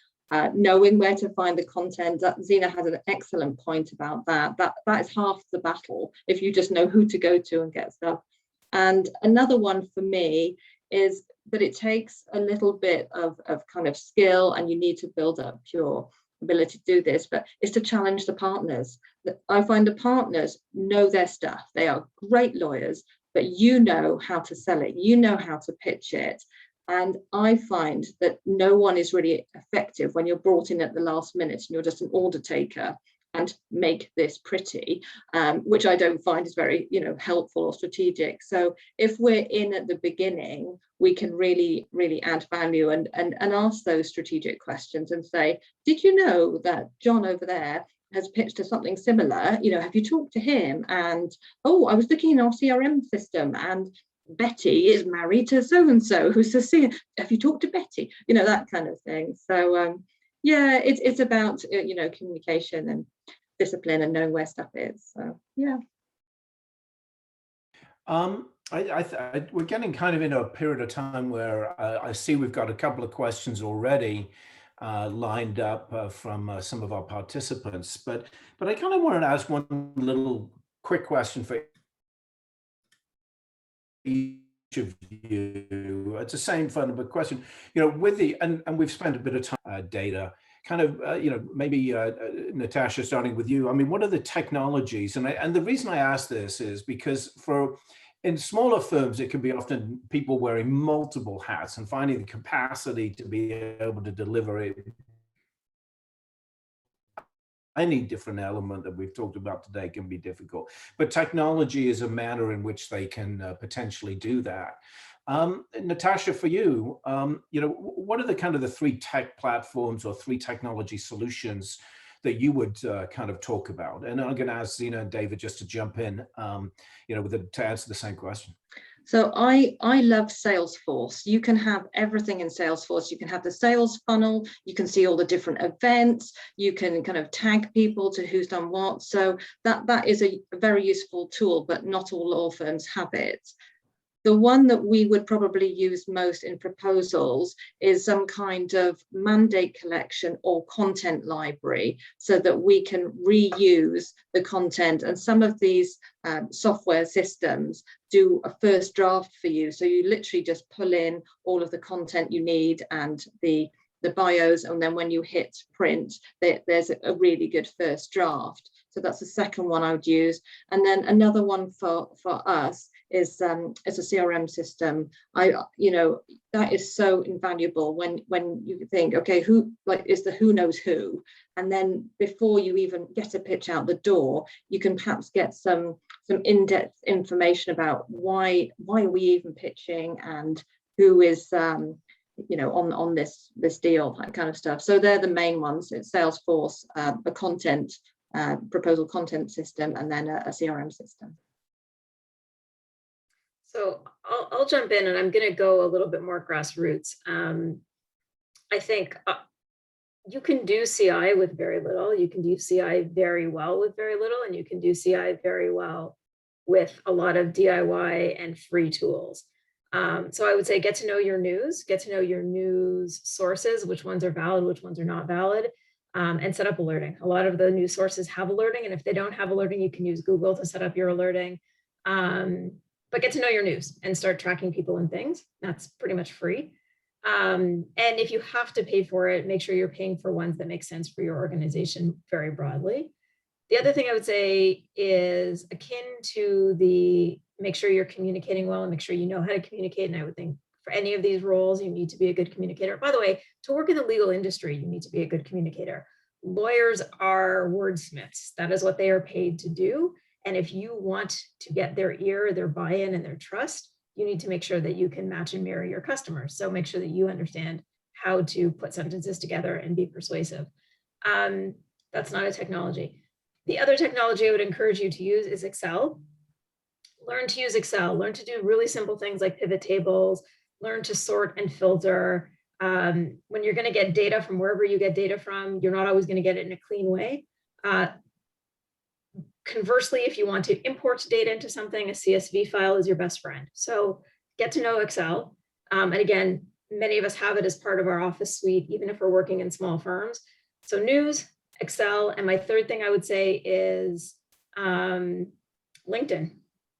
knowing where to find the content. Zena had an excellent point about that. That is half the battle, if you just know who to go to and get stuff. And another one for me is that it takes a little bit of kind of skill, and you need to build up your ability to do this, but it's to challenge the partners. I find the partners know their stuff. They are great lawyers, but you know how to sell it, you know how to pitch it. And I find that no one is really effective when you're brought in at the last minute and you're just an order taker and make this pretty, which I don't find is very, helpful or strategic. So if we're in at the beginning, we can really, really add value and ask those strategic questions and say, did you know that John over there has pitched to something similar? Have you talked to him? And, oh, I was looking in our CRM system, and Betty is married to so-and-so who's a CEO. Have you talked to Betty? That kind of thing. So yeah, it's about, communication and discipline and knowing where stuff is. So, yeah. We're getting kind of in a period of time where I see we've got a couple of questions already lined up from some of our participants, but I kind of wanted to ask one little quick question for each of you. It's the same fundamental question, with the, and we've spent a bit of time data, kind of, maybe Natasha, starting with you. I mean, what are the technologies? And the reason I ask this is because in smaller firms, it can be often people wearing multiple hats, and finding the capacity to be able to deliver it. Any different element that we've talked about today can be difficult, but technology is a manner in which they can potentially do that. Natasha, for you, what are the kind of the three tech platforms or three technology solutions that you would kind of talk about? And I'm going to ask Zena and David just to jump in, to answer the same question. So I love Salesforce. You can have everything in Salesforce. You can have the sales funnel. You can see all the different events. You can kind of tag people to who's done what. So that is a very useful tool, but not all law firms have it. The one that we would probably use most in proposals is some kind of mandate collection or content library so that we can reuse the content. And some of these software systems do a first draft for you. So you literally just pull in all of the content you need and the bios. And then when you hit print, there's a really good first draft. So that's the second one I would use. And then another one for us is a CRM system. That is so invaluable when you think, okay, who is the who knows who, and then before you even get a pitch out the door, you can perhaps get some in-depth information about why are we even pitching and who is on this deal, that kind of stuff. So they're the main ones. It's Salesforce, a content proposal content system, and then a CRM system. So I'll jump in, and I'm going to go a little bit more grassroots. I think you can do CI with very little. You can do CI very well with very little, and you can do CI very well with a lot of DIY and free tools. So I would say get to know your news, get to know your news sources, which ones are valid, which ones are not valid, and set up alerting. A lot of the news sources have alerting, and if they don't have alerting, you can use Google to set up your alerting. But get to know your news and start tracking people and things. That's pretty much free. And if you have to pay for it, make sure you're paying for ones that make sense for your organization very broadly. The other thing I would say is akin to the make sure you're communicating well and make sure you know how to communicate. And I would think for any of these roles, you need to be a good communicator. By the way, to work in the legal industry, you need to be a good communicator. Lawyers are wordsmiths. That is what they are paid to do. And if you want to get their ear, their buy-in, and their trust, you need to make sure that you can match and mirror your customers. So make sure that you understand how to put sentences together and be persuasive. That's not a technology. The other technology I would encourage you to use is Excel. Learn to use Excel. Learn to do really simple things like pivot tables. Learn to sort and filter. When you're going to get data from wherever you get data from, you're not always going to get it in a clean way. Conversely, if you want to import data into something, a CSV file is your best friend. So get to know Excel. And again, many of us have it as part of our office suite, even if we're working in small firms. So news, Excel. And my third thing I would say is LinkedIn.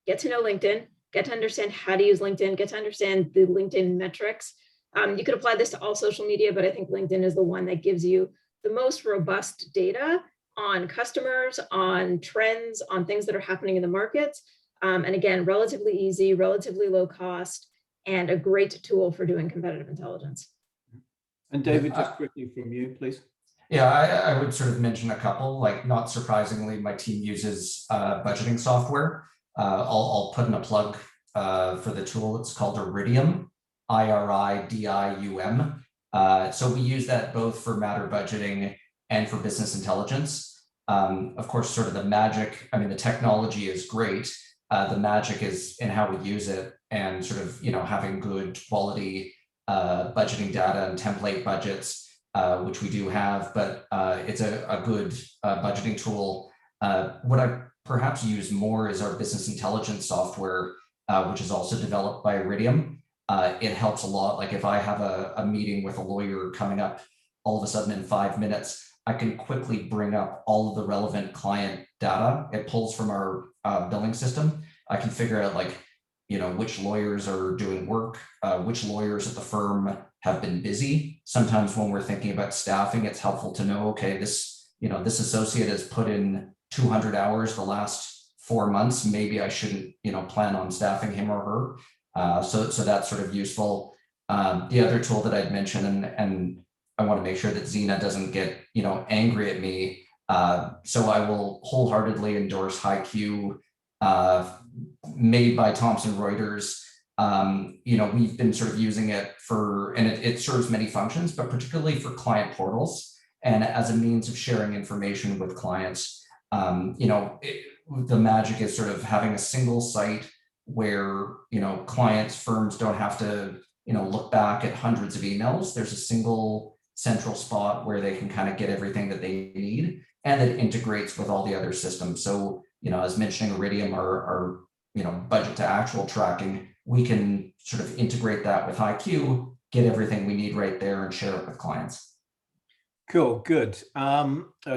Get to know LinkedIn, get to understand how to use LinkedIn, get to understand the LinkedIn metrics. You could apply this to all social media, but I think LinkedIn is the one that gives you the most robust data on customers, on trends, on things that are happening in the markets. And again, relatively easy, relatively low cost, and a great tool for doing competitive intelligence. And David, just quickly from you, please. Yeah, I would sort of mention a couple, like not surprisingly, my team uses budgeting software. I'll put in a plug for the tool. It's called Iridium, IRIDIUM. So we use that both for matter budgeting and for business intelligence. Of course, sort of the magic, I mean, the technology is great. The magic is in how we use it and sort of, having good quality budgeting data and template budgets, which we do have, but it's a good budgeting tool. What I perhaps use more is our business intelligence software, which is also developed by Iridium. It helps a lot. Like if I have a meeting with a lawyer coming up all of a sudden in 5 minutes, I can quickly bring up all of the relevant client data. It pulls from our billing system. I can figure out which lawyers are doing work, which lawyers at the firm have been busy. Sometimes when we're thinking about staffing, it's helpful to know, okay, this associate has put in 200 hours the last 4 months. Maybe I shouldn't, plan on staffing him or her. So that's sort of useful. The other tool that I'd mention, and I want to make sure that Zena doesn't get, angry at me. So I will wholeheartedly endorse HiQ, made by Thomson Reuters. We've been sort of using it and it serves many functions, but particularly for client portals and as a means of sharing information with clients. The magic is sort of having a single site where, clients, firms don't have to, look back at hundreds of emails. There's a single central spot where they can kind of get everything that they need, and it integrates with all the other systems. So, as mentioning Iridium, our budget to actual tracking, we can sort of integrate that with IQ, get everything we need right there, and share it with clients. Cool, good.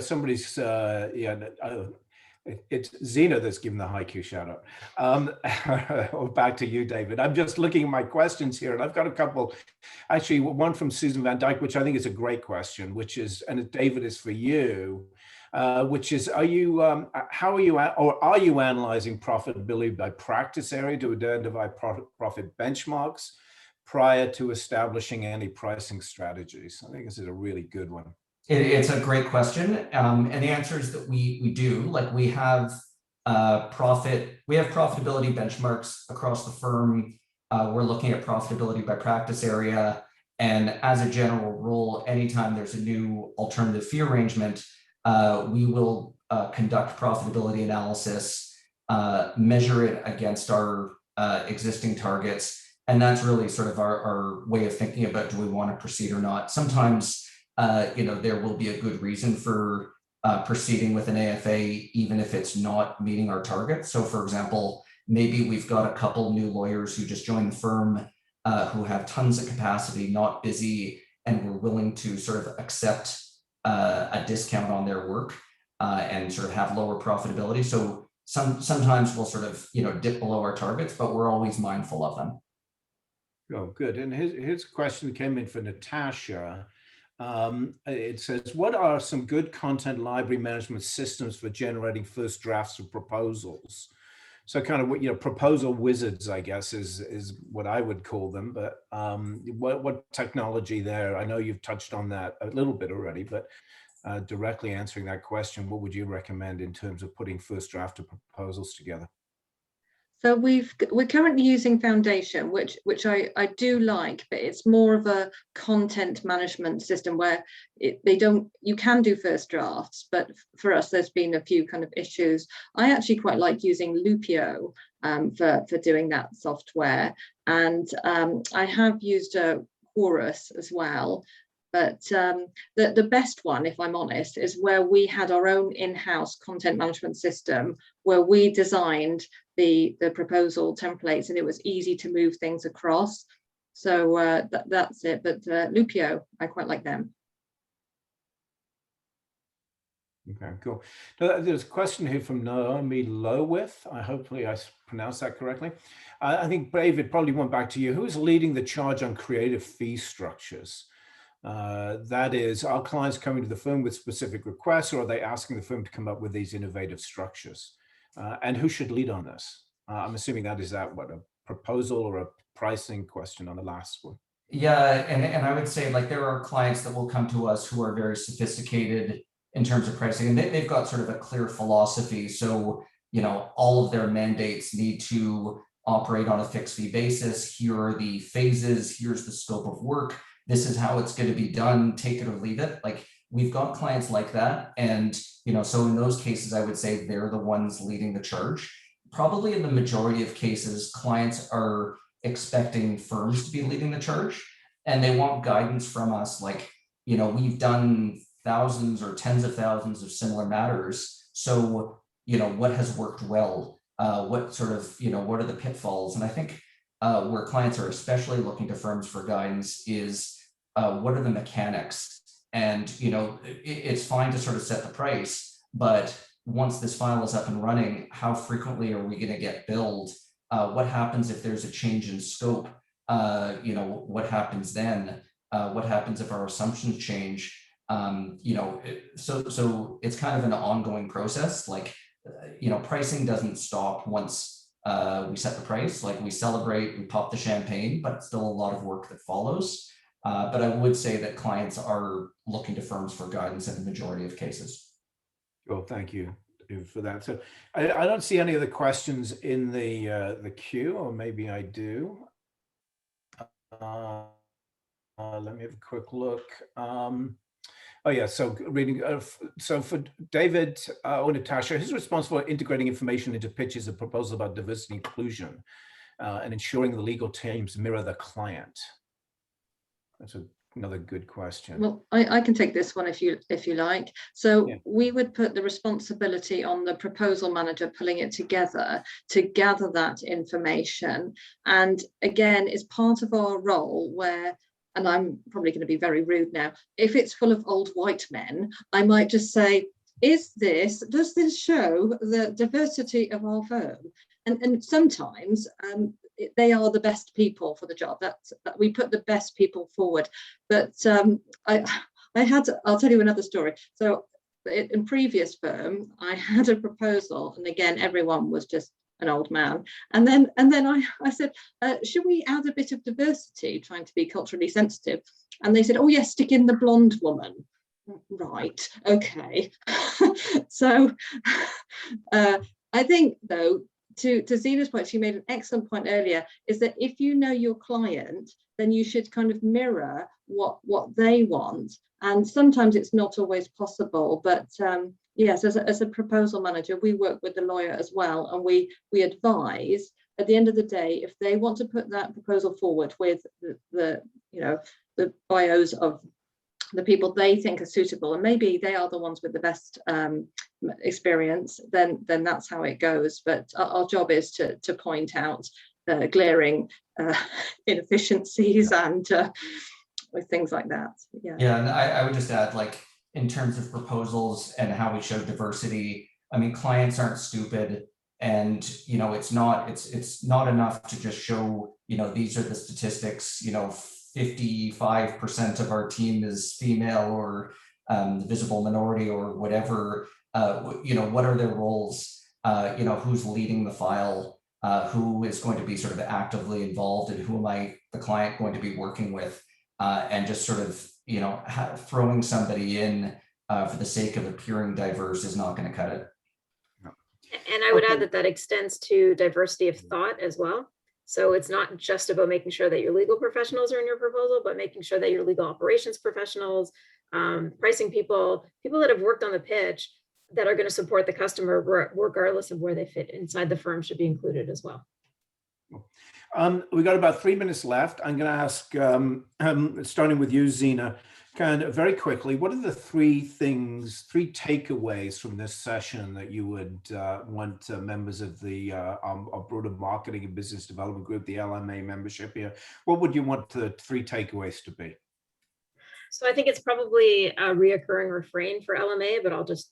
Somebody's it's Zena that's given the HiQ shout out. Back to you, David. I'm just looking at my questions here, and I've got a couple. Actually, one from Susan Van Dyke, which I think is a great question, which is, and David, is for you, which is, are you analyzing profitability by practice area to identify profit benchmarks prior to establishing any pricing strategies? I think this is a really good one. It's a great question, and the answer is that we do. Like, we have profitability benchmarks across the firm. We're looking at profitability by practice area, and as a general rule, anytime there's a new alternative fee arrangement, we will conduct profitability analysis, measure it against our existing targets, and that's really sort of our way of thinking about, do we want to proceed or not. Sometimes there will be a good reason for proceeding with an AFA, even if it's not meeting our target. So, for example, maybe we've got a couple new lawyers who just joined the firm who have tons of capacity, not busy, and we're willing to sort of accept a discount on their work and sort of have lower profitability. So sometimes we'll sort of dip below our targets, but we're always mindful of them. Oh, good. And his question came in for Natasha. It says, what are some good content library management systems for generating first drafts of proposals? So kind of what, proposal wizards, I guess, is what I would call them. But what technology there? I know you've touched on that a little bit already, but directly answering that question, what would you recommend in terms of putting first draft of proposals together? So we're currently using Foundation, which I do like, but it's more of a content management system where you can do first drafts, but for us there's been a few kind of issues. I actually quite like using Lupio for doing that software, and I have used Chorus as well. But the best one, if I'm honest, is where we had our own in-house content management system where we designed the proposal templates, and it was easy to move things across. So that's it. But Lupio, I quite like them. Okay, cool. Now, there's a question here from Naomi Lowith. Hopefully I pronounced that correctly. I think, David, probably went back to you. Who's leading the charge on creative fee structures? That is, are clients coming to the firm with specific requests, or are they asking the firm to come up with these innovative structures? And who should lead on this? I'm assuming that what, a proposal or a pricing question on the last one? Yeah, and I would say, like, there are clients that will come to us who are very sophisticated in terms of pricing, and they've got sort of a clear philosophy. So, all of their mandates need to operate on a fixed fee basis. Here are the phases, here's the scope of work. This is how it's going to be done, take it or leave it. Like, we've got clients like that. And, so in those cases, I would say they're the ones leading the charge. Probably in the majority of cases, clients are expecting firms to be leading the charge, and they want guidance from us. Like, we've done thousands or tens of thousands of similar matters. So, what has worked well? What sort of, what are the pitfalls? And I think where clients are especially looking to firms for guidance is, what are the mechanics? And, it's fine to sort of set the price, but once this file is up and running, how frequently are we going to get billed? What happens if there's a change in scope? What happens then? What happens if our assumptions change? So it's kind of an ongoing process. Like, pricing doesn't stop once we set the price. Like, we celebrate, we pop the champagne, but it's still a lot of work that follows. But I would say that clients are looking to firms for guidance in the majority of cases. Well, thank you for that. So I don't see any other questions in the queue, or maybe I do. Let me have a quick look. Oh yeah, so reading. So for David or Natasha, who's responsible for integrating information into pitches and proposals about diversity and inclusion, and ensuring the legal teams mirror the client? That's another good question. Well, I can take this one if you like. So Yeah. we would put the responsibility on the proposal manager pulling it together to gather that information. And again, it's part of our role where, and I'm probably going to be very rude now, if it's full of old white men, I might just say, does this show the diversity of our firm? And sometimes they are the best people for the job. That we put the best people forward. But I'll tell you another story. So in previous firm, I had a proposal, and again, everyone was just an old man. And then I said, should we add a bit of diversity, trying to be culturally sensitive? And they said, oh yes, stick in the blonde woman. Right, okay. So I think though, to Zina's point, she made an excellent point earlier, is that if you know your client, then you should kind of mirror what they want. And sometimes it's not always possible, but yes, as a proposal manager, we work with the lawyer as well, and we advise at the end of the day, if they want to put that proposal forward with the bios of the people they think are suitable, and maybe they are the ones with the best experience, then that's how it goes. But our job is to point out glaring inefficiencies and with things like that. Yeah, and I would just add, like, in terms of proposals and how we show diversity, I mean, clients aren't stupid, and it's not enough to just show, these are the statistics, 55% of our team is female, or visible minority, or whatever. What are their roles? Who's leading the file? Who is going to be sort of actively involved, and who am I, the client, going to be working with? And just sort of, throwing somebody in for the sake of appearing diverse is not going to cut it. And I would add that extends to diversity of thought as well. So it's not just about making sure that your legal professionals are in your proposal, but making sure that your legal operations professionals, pricing people that have worked on the pitch, that are going to support the customer regardless of where they fit inside the firm, should be included as well. We got about 3 minutes left. I'm going to ask, starting with you, Zina, kind of very quickly, what are the three takeaways from this session that you would want members of the our broader marketing and business development group, the LMA membership here, what would you want the three takeaways to be? So I think it's probably a reoccurring refrain for LMA, but I'll just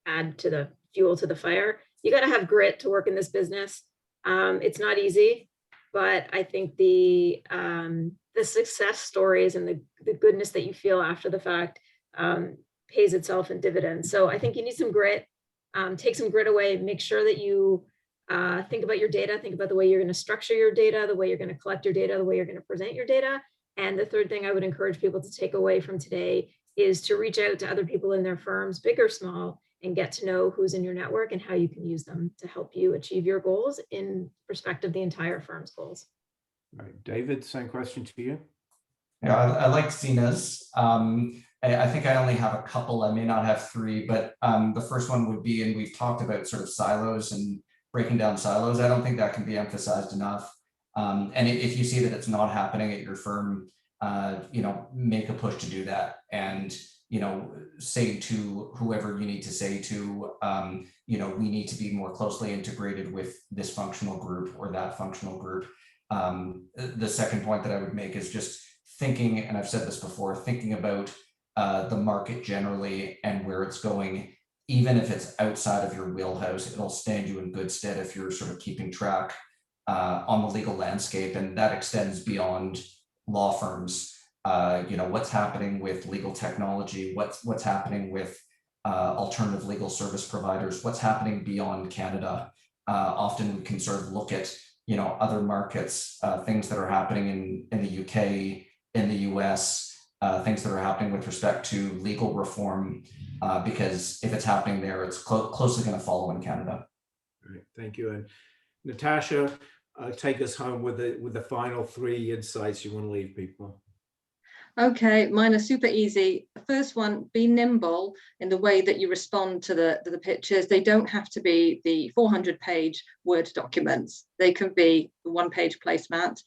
add to the fuel to the fire. You got to have grit to work in this business. It's not easy, but I think the success stories and the goodness that you feel after the fact pays itself in dividends. So I think you need some grit. Take some grit away. Make sure that you think about your data. Think about the way you're going to structure your data, the way you're going to collect your data, the way you're going to present your data. And the third thing I would encourage people to take away from today is to reach out to other people in their firms, big or small, and get to know who's in your network and how you can use them to help you achieve your goals in respect of the entire firm's goals. All right, David, same question to you. Yeah, I like Zina's. I think I only have a couple. I may not have three, but the first one would be, and we've talked about sort of silos and breaking down silos. I don't think that can be emphasized enough. And if you see that it's not happening at your firm, make a push to do that, and say to whoever you need to say to, we need to be more closely integrated with this functional group or that functional group. The second point that I would make is just thinking, and I've said this before, thinking about the market generally and where it's going. Even if it's outside of your wheelhouse, it'll stand you in good stead if you're sort of keeping track on the legal landscape, and that extends beyond law firms. What's happening with legal technology, what's happening with alternative legal service providers, what's happening beyond Canada. Often we can sort of look at other markets, things that are happening in the UK, in the US, things that are happening with respect to legal reform, because if it's happening there, it's closely going to follow in Canada. All right, thank you. And Natasha, take us home with the final three insights you want to leave people. Okay, mine are super easy. The first one, be nimble in the way that you respond to the pitches. They don't have to be the 400-page Word documents. They can be the one-page placemat.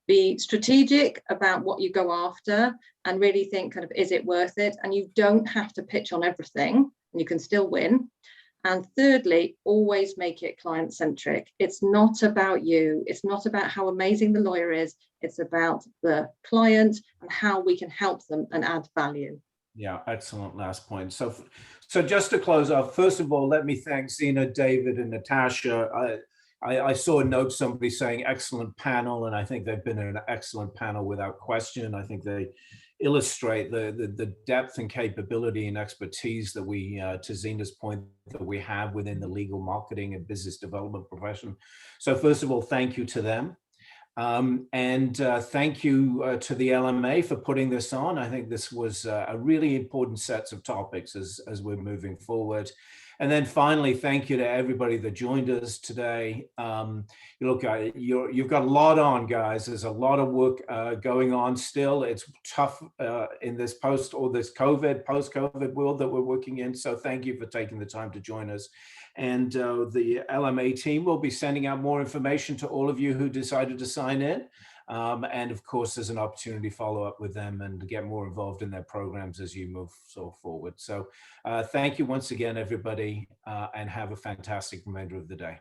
Be strategic about what you go after and really think kind of, is it worth it? And you don't have to pitch on everything, and you can still win. And thirdly, always make it client-centric. It's not about you. It's not about how amazing the lawyer is. It's about the client and how we can help them and add value. Yeah, excellent last point. So just to close off, first of all, let me thank Zena, David, and Natasha. I saw a note, somebody saying excellent panel, and I think they've been an excellent panel without question. I think they illustrate the depth and capability and expertise that we, to Zena's point, that we have within the legal marketing and business development profession. So first of all, thank you to them. And thank you to the LMA for putting this on. I think this was a really important set of topics as we're moving forward. And then finally, thank you to everybody that joined us today. Look, you've got a lot on, guys. There's a lot of work going on still. It's tough in this post-COVID world that we're working in. So thank you for taking the time to join us. And the LMA team will be sending out more information to all of you who decided to sign in. And of course, there's an opportunity to follow up with them and get more involved in their programs as you move forward. So thank you once again, everybody, and have a fantastic remainder of the day.